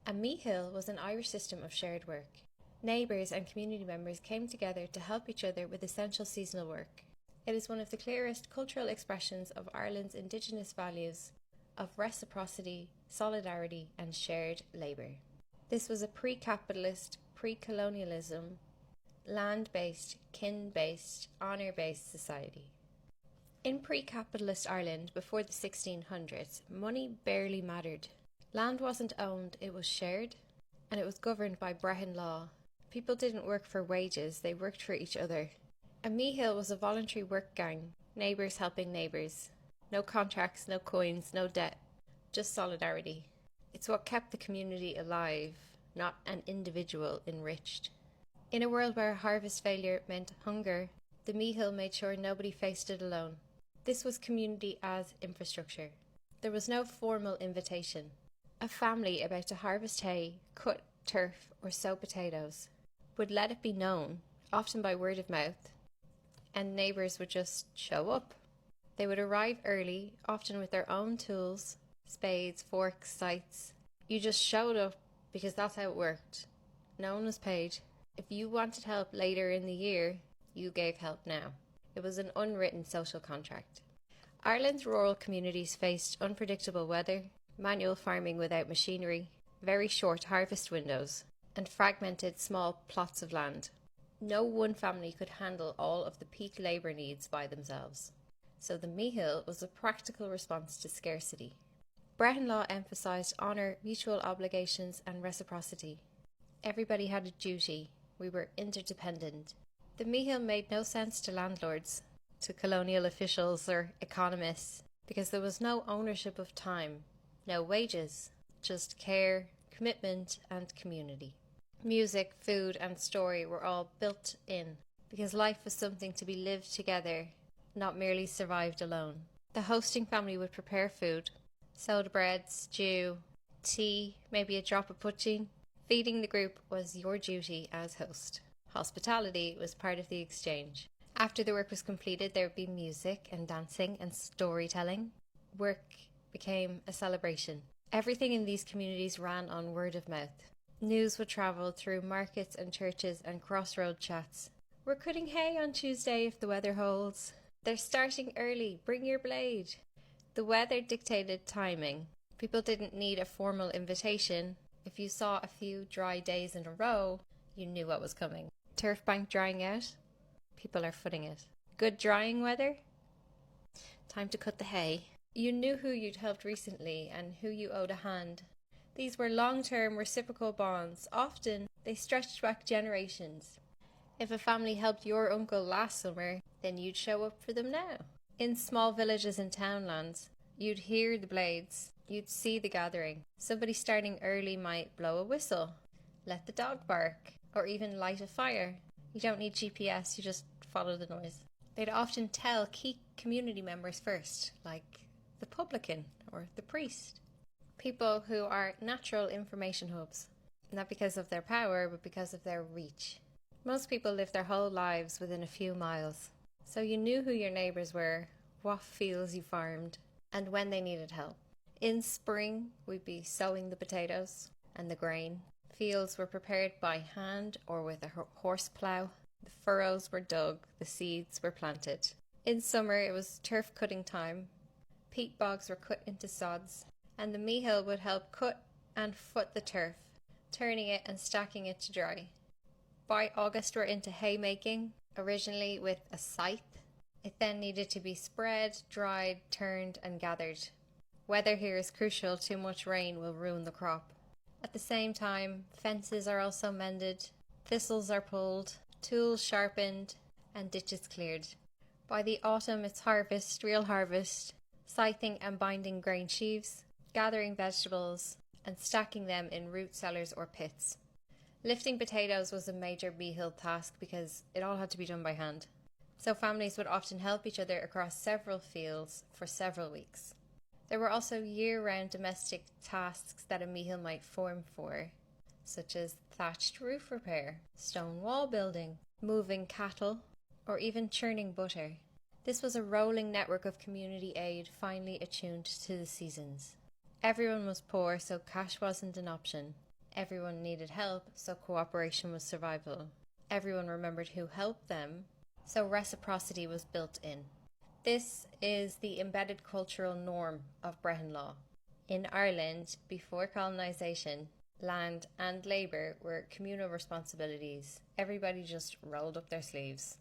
A mehill was an Irish system of shared work. Neighbours and community members came together to help each other with essential seasonal work. It is one of the clearest cultural expressions of Ireland's Indigenous values of reciprocity, solidarity and shared labour. This was a pre-capitalist, pre-colonialism, land-based, kin-based, honour-based society. In pre-capitalist Ireland before the 1600s, money barely mattered. Land wasn't owned, it was shared, and it was governed by Brehon law. People didn't work for wages, they worked for each other. A mehill was a voluntary work gang, neighbours helping neighbours. No contracts, no coins, no debt, just solidarity. It's what kept the community alive, not an individual enriched. In a world where harvest failure meant hunger, the mehill made sure nobody faced it alone. This was community as infrastructure. There was no formal invitation. A family about to harvest hay, cut turf or sow potatoes would let it be known, often by word of mouth, and neighbours would just show up. They would arrive early, often with their own tools, spades, forks, scythes. You just showed up because that's how it worked. No one was paid. If you wanted help later in the year, you gave help now. It was an unwritten social contract. Ireland's rural communities faced unpredictable weather, manual farming without machinery, very short harvest windows, and fragmented small plots of land. No one family could handle all of the peak labour needs by themselves. So the mehill was a practical response to scarcity. Brehon law emphasised honour, mutual obligations and reciprocity. Everybody had a duty. We were interdependent. The mehill made no sense to landlords, to colonial officials or economists, because there was no ownership of time, no wages, just care, commitment and community. Music, food and story were all built in, because life was something to be lived together, not merely survived alone. The hosting family would prepare food, soda bread, stew, tea, maybe a drop of poaching. Feeding the group was your duty as host. Hospitality was part of the exchange. After the work was completed, there would be music and dancing and storytelling. Work became a celebration. Everything in these communities ran on word of mouth. News would travel through markets and churches and crossroad chats. We're cutting hay on Tuesday if the weather holds. They're starting early, bring your blade. The weather dictated timing. People didn't need a formal invitation. If you saw a few dry days in a row, you knew what was coming. Turf bank drying out? People are footing it. Good drying weather? Time to cut the hay. You knew who you'd helped recently and who you owed a hand. These were long-term reciprocal bonds. Often, they stretched back generations. If a family helped your uncle last summer, then you'd show up for them now. In small villages and townlands, you'd hear the blades. You'd see the gathering. Somebody starting early might blow a whistle, let the dog bark, or even light a fire. You don't need GPS, you just follow the noise. They'd often tell key community members first, like the publican or the priest. People who are natural information hubs, not because of their power, but because of their reach. Most people live their whole lives within a few miles, so you knew who your neighbours were, what fields you farmed, and when they needed help. In spring, we'd be sowing the potatoes and the grain. Fields were prepared by hand or with a horse plough. The furrows were dug, the seeds were planted. In summer, it was turf cutting time. Peat bogs were cut into sods, and the mehill would help cut and foot the turf, turning it and stacking it to dry. By August, we're into haymaking, originally with a scythe. It then needed to be spread, dried, turned and gathered. Weather here is crucial. Too much rain will ruin the crop. At the same time, fences are also mended, thistles are pulled, tools sharpened, and ditches cleared. By the autumn, it's harvest, real harvest, scything and binding grain sheaves, gathering vegetables, and stacking them in root cellars or pits. Lifting potatoes was a major mehill task because it all had to be done by hand. So families would often help each other across several fields for several weeks. There were also year-round domestic tasks that a mehill might form for, such as thatched roof repair, stone wall building, moving cattle, or even churning butter. This was a rolling network of community aid finely attuned to the seasons. Everyone was poor, so cash wasn't an option. Everyone needed help, so cooperation was survival. Everyone remembered who helped them, so reciprocity was built in. This is the embedded cultural norm of Brehon law. In Ireland, before colonisation, land and labour were communal responsibilities. Everybody just rolled up their sleeves.